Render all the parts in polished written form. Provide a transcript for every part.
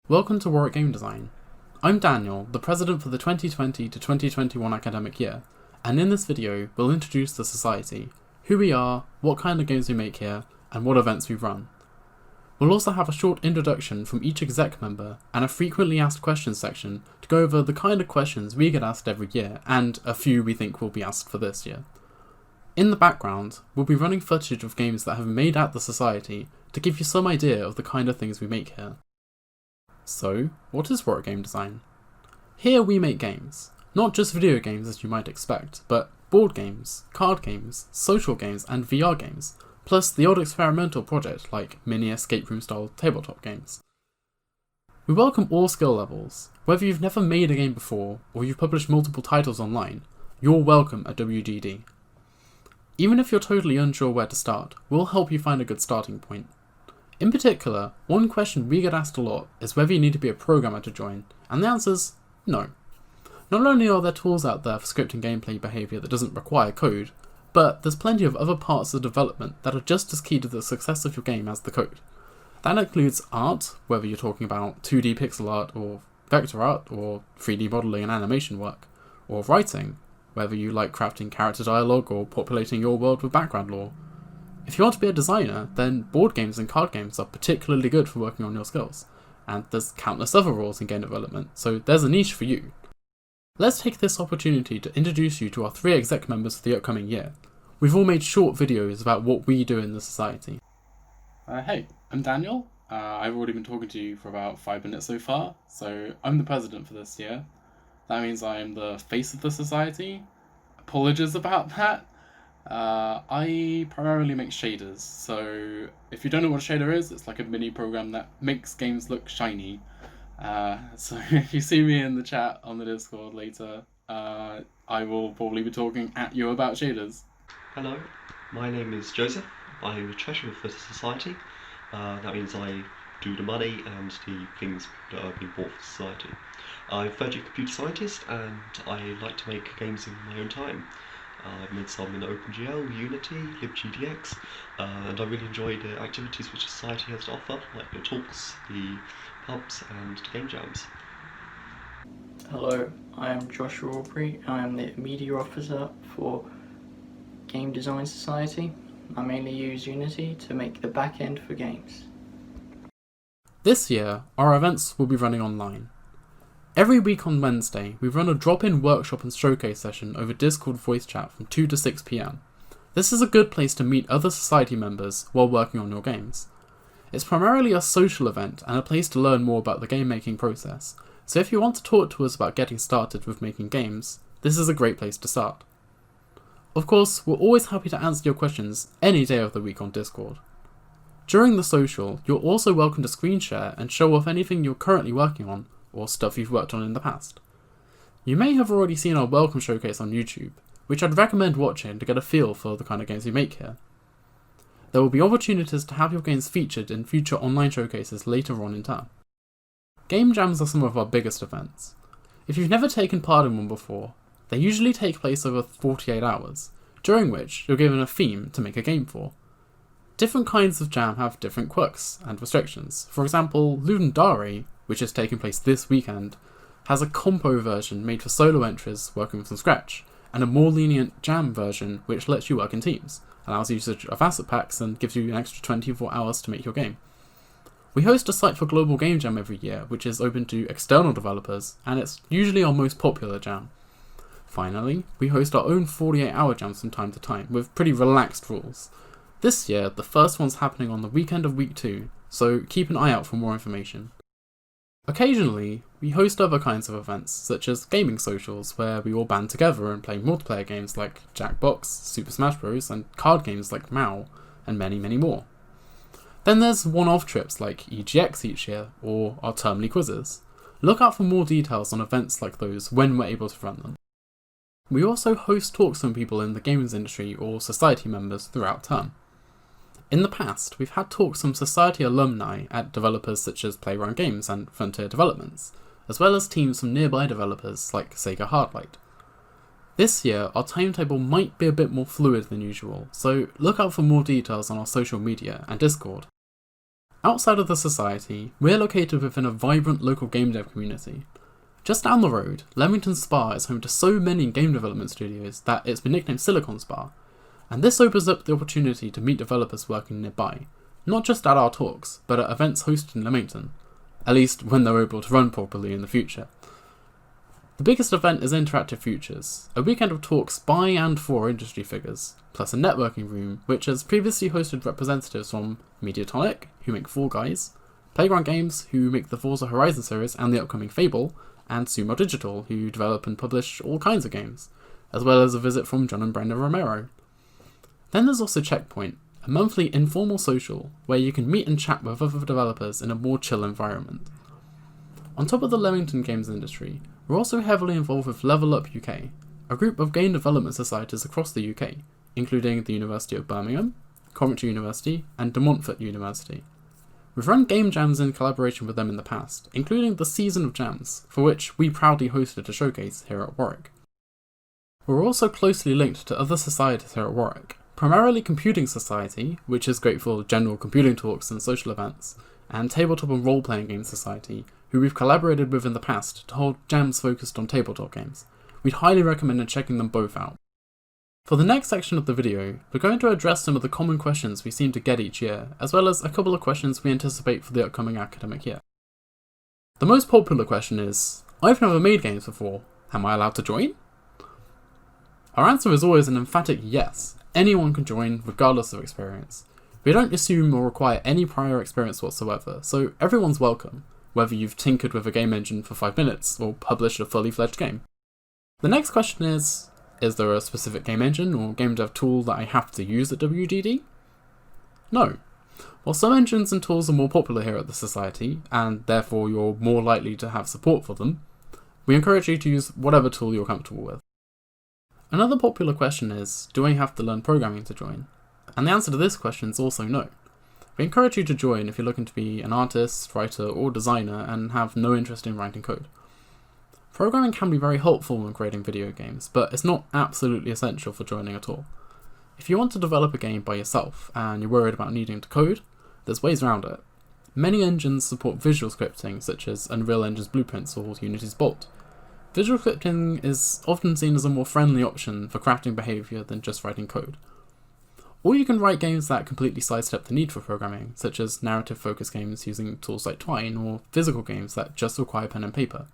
Welcome to Warwick Game Design. I'm Daniel, the president for the 2020 to 2021 academic year, and in this video we'll introduce the society, who we are, what kind of games we make here, and what events we run. We'll also have a short introduction from each exec member and a frequently asked questions section to go over the kind of questions we get asked every year and a few we think will be asked for this year. In the background, we'll be running footage of games that have been made at the society to give you some idea of the kind of things we make here. So, what is Warwick Game Design? Here we make games. Not just video games as you might expect, but board games, card games, social games and VR games, plus the odd experimental project like mini escape room style tabletop games. We welcome all skill levels. Whether you've never made a game before or you've published multiple titles online, you're welcome at WGD. Even if you're totally unsure where to start, we'll help you find a good starting point. In particular, one question we get asked a lot is whether you need to be a programmer to join, and the answer's no. Not only are there tools out there for scripting gameplay behaviour that doesn't require code, but there's plenty of other parts of development that are just as key to the success of your game as the code. That includes art, whether you're talking about 2D pixel art or vector art or 3D modelling and animation work, or writing, whether you like crafting character dialogue or populating your world with background lore. If you want to be a designer, then board games and card games are particularly good for working on your skills, and there's countless other roles in game development, so there's a niche for you. Let's take this opportunity to introduce you to our 3 exec members for the upcoming year. We've all made short videos about what we do in the society. Hey, I'm Daniel. I've already been talking to you for about 5 minutes so far, so I'm the president for this year. That means I'm the face of the society. Apologies about that. I primarily make shaders, so if you don't know what a shader is, it's like a mini program that makes games look shiny. So if you see me in the chat on the Discord later, I will probably be talking at you about shaders. Hello, my name is Joseph. I'm the treasurer for the society. That means I do the money and the things that are being bought for society. I'm a third-year computer scientist and I like to make games in my own time. I've made some in OpenGL, Unity, LibGDX, and I really enjoy the activities which society has to offer, like the talks, the pubs, and the game jams. Hello, I am Joshua Aubrey. I am the media officer for Game Design Society. I mainly use Unity to make the back end for games. This year, our events will be running online. Every week on Wednesday, we run a drop-in workshop and showcase session over Discord voice chat from 2 to 6 PM. This is a good place to meet other society members while working on your games. It's primarily a social event and a place to learn more about the game making process, so if you want to talk to us about getting started with making games, this is a great place to start. Of course, we're always happy to answer your questions any day of the week on Discord. During the social, you're also welcome to screen share and show off anything you're currently working on, or stuff you've worked on in the past. You may have already seen our welcome showcase on YouTube, which I'd recommend watching to get a feel for the kind of games we make here. There will be opportunities to have your games featured in future online showcases later on in term. Game jams are some of our biggest events. If you've never taken part in one before, they usually take place over 48 hours, during which you're given a theme to make a game for. Different kinds of jam have different quirks and restrictions. For example, Ludendare, which is taking place this weekend, has a compo version made for solo entries working from scratch, and a more lenient jam version which lets you work in teams, allows usage of asset packs and gives you an extra 24 hours to make your game. We host a site for Global Game Jam every year, which is open to external developers, and it's usually our most popular jam. Finally, we host our own 48-hour jams from time to time, with pretty relaxed rules. This year, the first one's happening on the weekend of week 2, so keep an eye out for more information. Occasionally, we host other kinds of events, such as gaming socials, where we all band together and play multiplayer games like Jackbox, Super Smash Bros, and card games like Mao, and many, many more. Then there's one-off trips like EGX each year, or our termly quizzes. Look out for more details on events like those when we're able to run them. We also host talks from people in the games industry or society members throughout term. In the past, we've had talks from society alumni at developers such as Playrun Games and Frontier Developments, as well as teams from nearby developers like Sega Hardlight. This year, our timetable might be a bit more fluid than usual, so look out for more details on our social media and Discord. Outside of the society, we're located within a vibrant local game dev community. Just down the road, Leamington Spa is home to so many game development studios that it's been nicknamed Silicon Spa, and this opens up the opportunity to meet developers working nearby, not just at our talks, but at events hosted in Leamington, at least when they're able to run properly in the future. The biggest event is Interactive Futures, a weekend of talks by and for industry figures, plus a networking room which has previously hosted representatives from Mediatonic, who make Fall Guys, Playground Games, who make the Forza Horizon series and the upcoming Fable, and Sumo Digital, who develop and publish all kinds of games, as well as a visit from John and Brenda Romero. Then there's also Checkpoint, a monthly informal social where you can meet and chat with other developers in a more chill environment. On top of the Leamington games industry, we're also heavily involved with Level Up UK, a group of game development societies across the UK, including the University of Birmingham, Coventry University, and De Montfort University. We've run game jams in collaboration with them in the past, including the Season of Jams, for which we proudly hosted a showcase here at Warwick. We're also closely linked to other societies here at Warwick, primarily Computing Society, which is great for general computing talks and social events, and Tabletop and Role-Playing Game Society, who we've collaborated with in the past to hold jams focused on tabletop games. We'd highly recommend checking them both out. For the next section of the video, we're going to address some of the common questions we seem to get each year, as well as a couple of questions we anticipate for the upcoming academic year. The most popular question is, I've never made games before, am I allowed to join? Our answer is always an emphatic yes, anyone can join regardless of experience. We don't assume or require any prior experience whatsoever, so everyone's welcome, whether you've tinkered with a game engine for 5 minutes or published a fully fledged game. The next question is there a specific game engine or game dev tool that I have to use at WGD? No. While some engines and tools are more popular here at the Society, and therefore you're more likely to have support for them, we encourage you to use whatever tool you're comfortable with. Another popular question is, do I have to learn programming to join? And the answer to this question is also no. We encourage you to join if you're looking to be an artist, writer, or designer and have no interest in writing code. Programming can be very helpful when creating video games, but it's not absolutely essential for joining at all. If you want to develop a game by yourself and you're worried about needing to code, there's ways around it. Many engines support visual scripting, such as Unreal Engine's Blueprints or Unity's Bolt. Visual scripting is often seen as a more friendly option for crafting behaviour than just writing code. Or you can write games that completely sidestep the need for programming, such as narrative-focused games using tools like Twine, or physical games that just require pen and paper.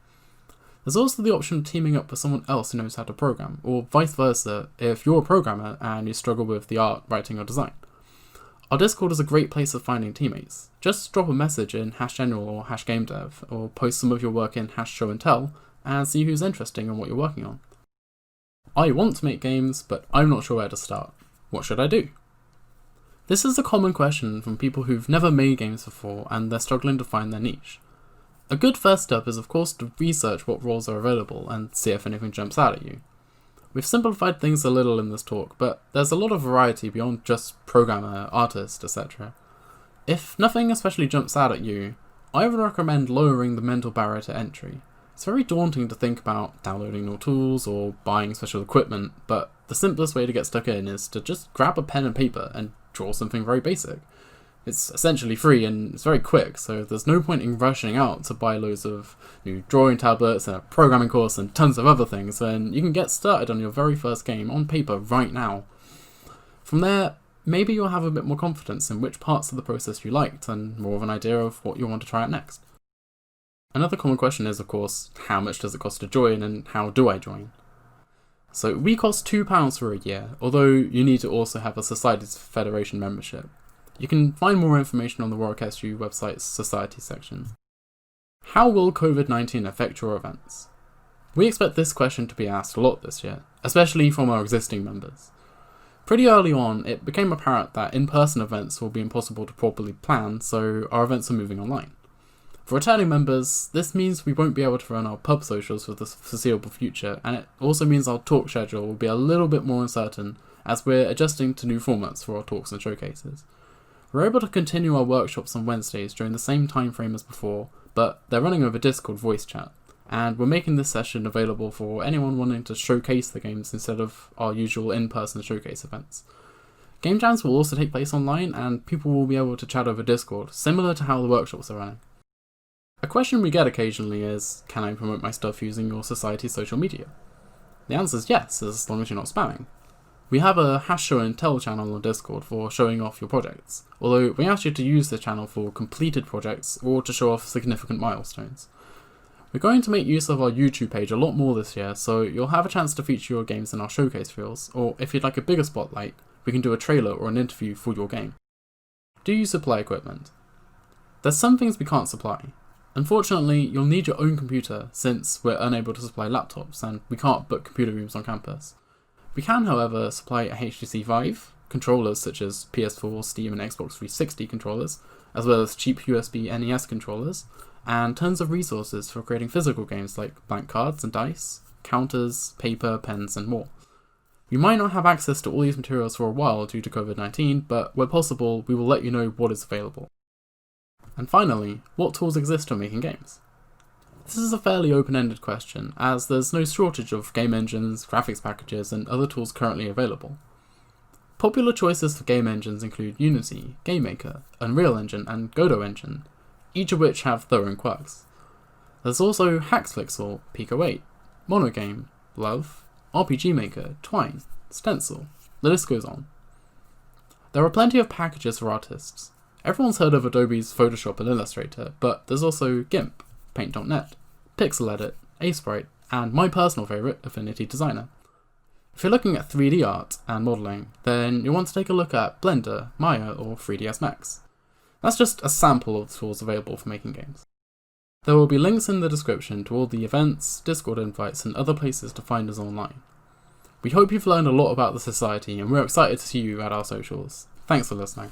There's also the option of teaming up with someone else who knows how to program, or vice versa if you're a programmer and you struggle with the art, writing, or design. Our Discord is a great place for finding teammates. Just drop a message in #general or #gamedev, or post some of your work in #show-and-tell, and see who's interested in what you're working on. I want to make games, but I'm not sure where to start. What should I do? This is a common question from people who've never made games before and they're struggling to find their niche. A good first step is of course to research what roles are available and see if anything jumps out at you. We've simplified things a little in this talk, but there's a lot of variety beyond just programmer, artist, etc. If nothing especially jumps out at you, I would recommend lowering the mental barrier to entry. It's very daunting to think about downloading new tools or buying special equipment, but the simplest way to get stuck in is to just grab a pen and paper and draw something very basic. It's essentially free and it's very quick, so there's no point in rushing out to buy loads of new drawing tablets and a programming course and tons of other things when you can get started on your very first game on paper right now. From there, maybe you'll have a bit more confidence in which parts of the process you liked and more of an idea of what you want to try out next. Another common question is, of course, how much does it cost to join and how do I join? So we cost £2 for a year, although you need to also have a Societies Federation membership. You can find more information on the Warwick SU website's Society section. How will COVID-19 affect your events? We expect this question to be asked a lot this year, especially from our existing members. Pretty early on, it became apparent that in-person events will be impossible to properly plan, so our events are moving online. For returning members, this means we won't be able to run our pub socials for the foreseeable future, and it also means our talk schedule will be a little bit more uncertain as we're adjusting to new formats for our talks and showcases. We're able to continue our workshops on Wednesdays during the same time frame as before, but they're running over Discord voice chat, and we're making this session available for anyone wanting to showcase the games instead of our usual in-person showcase events. Game jams will also take place online, and people will be able to chat over Discord, similar to how the workshops are running. A question we get occasionally is, can I promote my stuff using your society's social media? The answer is yes, as long as you're not spamming. We have a Show and Tell channel on Discord for showing off your projects, although we ask you to use this channel for completed projects or to show off significant milestones. We're going to make use of our YouTube page a lot more this year, so you'll have a chance to feature your games in our showcase reels, or if you'd like a bigger spotlight, we can do a trailer or an interview for your game. Do you supply equipment? There's some things we can't supply. Unfortunately, you'll need your own computer since we're unable to supply laptops and we can't book computer rooms on campus. We can, however, supply a HTC Vive, controllers such as PS4, Steam and Xbox 360 controllers, as well as cheap USB NES controllers, and tons of resources for creating physical games like blank cards and dice, counters, paper, pens and more. We might not have access to all these materials for a while due to COVID-19, but where possible, we will let you know what is available. And finally, what tools exist for making games? This is a fairly open-ended question, as there's no shortage of game engines, graphics packages, and other tools currently available. Popular choices for game engines include Unity, GameMaker, Unreal Engine, and Godot Engine, each of which have their own quirks. There's also Haxflix, Pico 8, Monogame, Love, RPG Maker, Twine, Stencil, the list goes on. There are plenty of packages for artists. Everyone's heard of Adobe's Photoshop and Illustrator, but there's also GIMP, Paint.net, Pixel Edit, Sprite, and my personal favourite, Affinity Designer. If you're looking at 3D art and modelling, then you'll want to take a look at Blender, Maya, or 3ds Max. That's just a sample of the tools available for making games. There will be links in the description to all the events, Discord invites, and other places to find us online. We hope you've learned a lot about the society, and we're excited to see you at our socials. Thanks for listening.